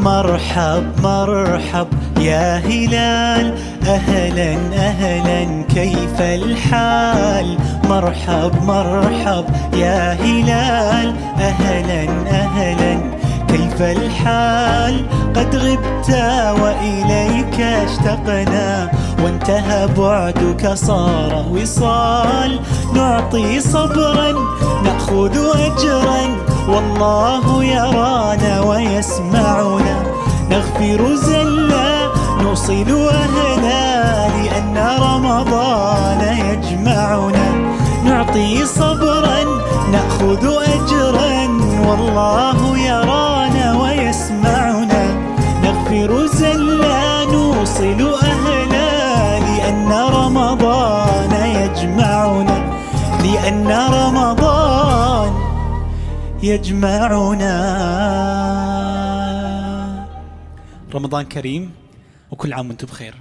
مرحب مرحب يا هلال، أهلا أهلا كيف الحال؟ مرحب مرحب يا هلال، أهلا أهلا كيف الحال؟ قد غبت وإليك اشتقنا، وانتهى بعدك صار وصال. نعطي صبرا نأخذ أجرا، والله يرانا ويسمعنا. نغفر زلا نوصل أهلا، لأن رمضان يجمعنا. نعطي صبرا نأخذ أجرا، والله يرانا ويسمعنا. نغفر زلا نوصل أهلا، لأن رمضان يجمعنا. لأن رمضان يجمعنا. رمضان كريم وكل عام وانتم بخير.